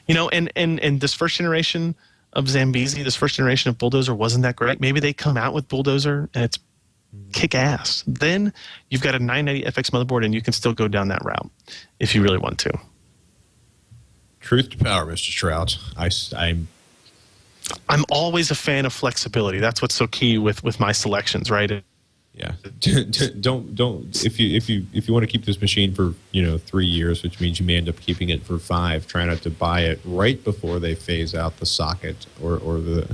You know, and this first generation of Zambezi, this first generation of Bulldozer wasn't that great. Maybe they come out with Bulldozer and it's kick ass. Then you've got a 990FX motherboard and you can still go down that route if you really want to. Truth to power, Mr. Shrout. I'm always a fan of flexibility. That's what's so key with my selections, right? Yeah. Don't if you want to keep this machine for 3 years, which means you may end up keeping it for 5. Try not to buy it right before they phase out the socket or the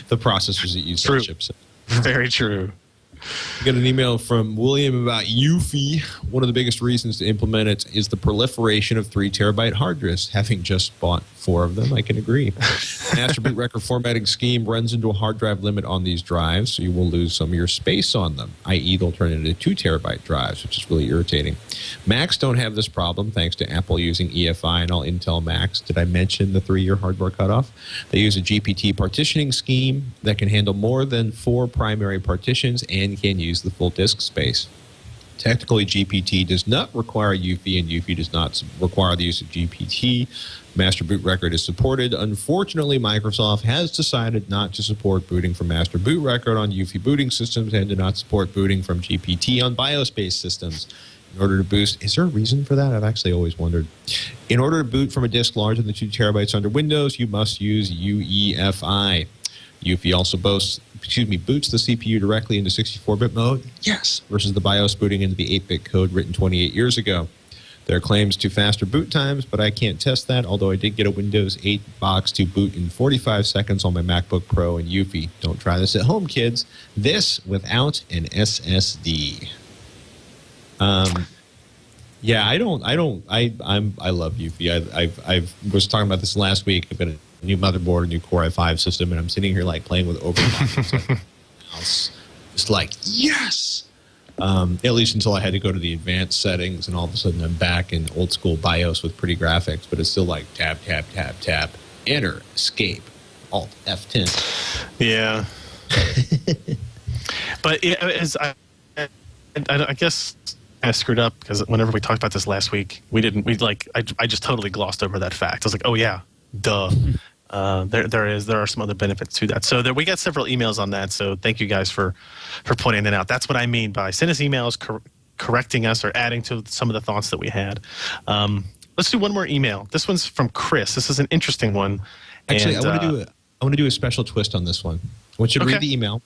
the processors that use that chipset. Very true. We got an email from William about UFI. One of the biggest reasons to implement it is the proliferation of 3 terabyte hard disks. Having just bought 4 of them, I can agree. Master boot record formatting scheme runs into a hard drive limit on these drives, so you will lose some of your space on them, i.e. they'll turn into 2 terabyte drives, which is really irritating. Macs don't have this problem thanks to Apple using EFI and all Intel Macs. Did I mention the 3-year hardware cutoff? They use a GPT partitioning scheme that can handle more than 4 primary partitions and can use the full disk space. Technically, GPT does not require UFI, and UFI does not require the use of GPT. Master boot record is supported. Unfortunately, Microsoft has decided not to support booting from master boot record on UFI booting systems and to not support booting from GPT on BIOS-based systems. In order to boost, is there a reason for that? I've actually always wondered. In order to boot from a disk larger than 2 terabytes under Windows, you must use UEFI. UFI also boots the CPU directly into 64-bit mode, yes, versus the BIOS booting into the 8-bit code written 28 years ago. There are claims to faster boot times, but I can't test that, although I did get a Windows 8 box to boot in 45 seconds on my MacBook Pro and UFI. Don't try this at home, kids. This without an SSD. Yeah, I love UFI. I was talking about this last week. I've got a new motherboard, a new Core i5 system, and I'm sitting here like playing with overclocking. It's like, yes! At least until I had to go to the advanced settings, and all of a sudden I'm back in old school BIOS with pretty graphics, but it's still like tab, tab, tab, tab, enter, escape, alt, F10. Yeah. But I guess I screwed up because whenever we talked about this last week, I just totally glossed over that fact. I was like, oh yeah, duh. There are some other benefits to that. So we got several emails on that. So thank you guys for pointing that out. That's what I mean by send us emails correcting us or adding to some of the thoughts that we had. Let's do one more email. This one's from Chris. This is an interesting one. Actually, I want to do a special twist on this one. I want you to read the email.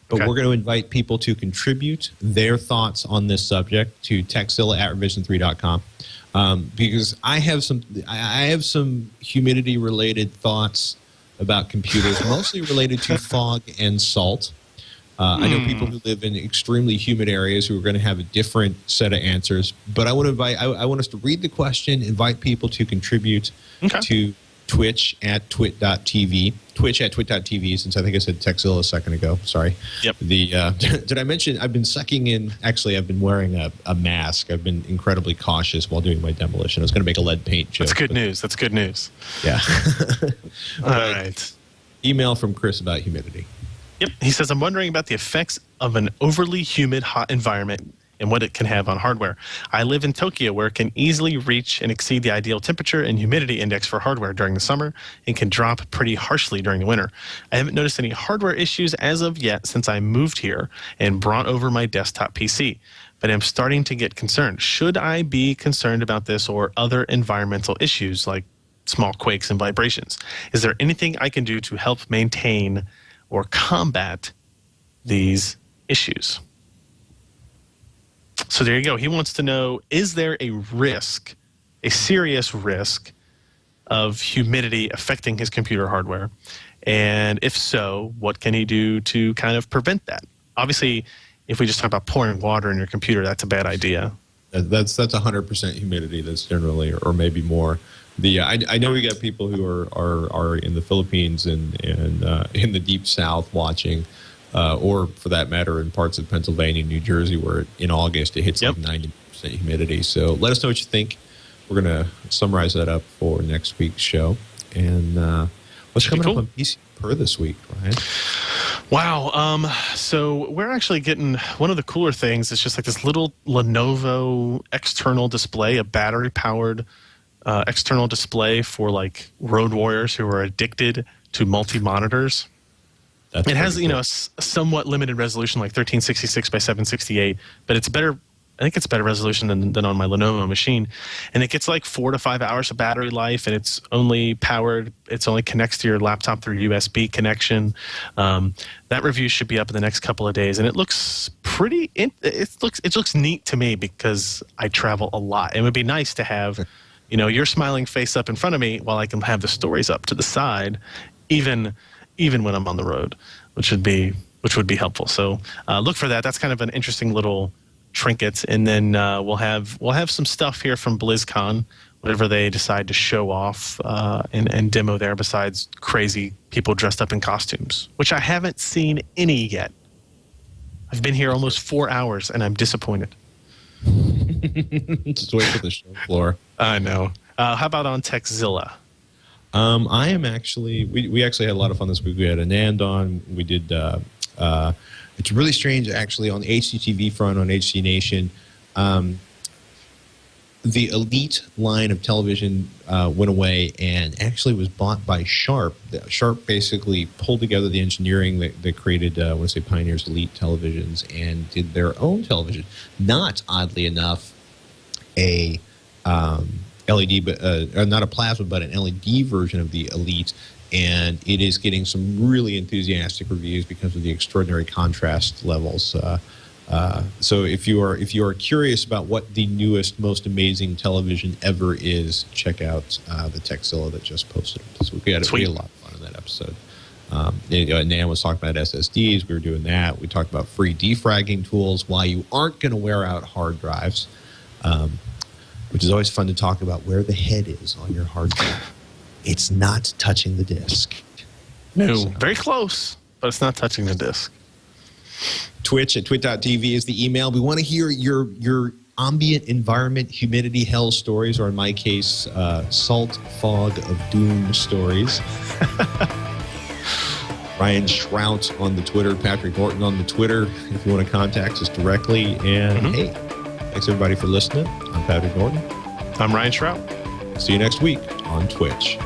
But Okay. we're going to invite people to contribute their thoughts on this subject to techzilla@revision3.com. Because I have some humidity related thoughts about computers, mostly related to fog and salt. I know people who live in extremely humid areas who are going to have a different set of answers. But I want to I want us to read the question, invite people to contribute to Twitch at twit.tv. Twitch at twit.tv, since I think I said Techzilla a second ago. Sorry. Yep. Did I mention I've been sucking in? Actually, I've been wearing a mask. I've been incredibly cautious while doing my demolition. I was going to make a lead paint joke. That's good news. That's good news. Yeah. All right. Email from Chris about humidity. Yep. He says, I'm wondering about the effects of an overly humid, hot environment and what it can have on hardware. I live in Tokyo, where it can easily reach and exceed the ideal temperature and humidity index for hardware during the summer and can drop pretty harshly during the winter. I haven't noticed any hardware issues as of yet since I moved here and brought over my desktop PC, but I'm starting to get concerned. Should I be concerned about this or other environmental issues like small quakes and vibrations? Is there anything I can do to help maintain or combat these issues? So there you go. He wants to know, is there a risk, a serious risk of humidity affecting his computer hardware? And if so, what can he do to kind of prevent that? Obviously, if we just talk about pouring water in your computer, that's a bad idea. That's 100% humidity. That's generally, or maybe more. I know we got people who are in the Philippines and in the deep south watching, or for that matter in parts of Pennsylvania and New Jersey where in August it hits like 90% humidity. So let us know what you think. We're going to summarize that up for next week's show. And what's coming up on PC Per this week, Ryan? Wow. So we're actually getting one of the cooler things. It's just like this little Lenovo external display, a battery-powered external display for like road warriors who are addicted to multi-monitors. It has, cool. A somewhat limited resolution, like 1366 by 768, but it's better. I think it's better resolution than on my Lenovo machine. And it gets like 4 to 5 hours of battery life, and it's only powered. It's only connects to your laptop through USB connection. That review should be up in the next couple of days, and it looks pretty. It looks neat to me because I travel a lot. It would be nice to have, your smiling face up in front of me while I can have the stories up to the side, even when I'm on the road, which would be helpful. So look for that. That's kind of an interesting little trinket. And then we'll have some stuff here from Blizzcon, whatever they decide to show off and demo there, besides crazy people dressed up in costumes, which I haven't seen any yet. I've been here almost 4 hours, and I'm disappointed. Just wait for the show floor. I know. How about on Techzilla? I am actually. We actually had a lot of fun this week. We had Anand on. We did. It's really strange, actually, on the HDTV front on HC Nation. The Elite line of television went away and actually was bought by Sharp. Sharp basically pulled together the engineering that created, I want to say, Pioneer's Elite televisions and did their own television. Not, oddly enough, a LED, but not a plasma, but an LED version of the Elite. And it is getting some really enthusiastic reviews because of the extraordinary contrast levels. So if you are curious about what the newest, most amazing television ever is, check out the Techzilla that just posted. So we had a lot of fun in that episode. Nan was talking about SSDs. We were doing that. We talked about free defragging tools, why you aren't going to wear out hard drives, which is always fun to talk about where the head is on your hard drive. It's not touching the disk. No, very close, but it's not touching the disk. Twitch at twit.tv is the email. We want to hear your ambient environment, humidity, hell stories, or in my case, salt, fog of doom stories. Ryan Shrout on the Twitter, Patrick Norton on the Twitter, if you want to contact us directly. And hey, thanks everybody for listening. I'm Patrick Norton. I'm Ryan Shrout. See you next week on Twitch.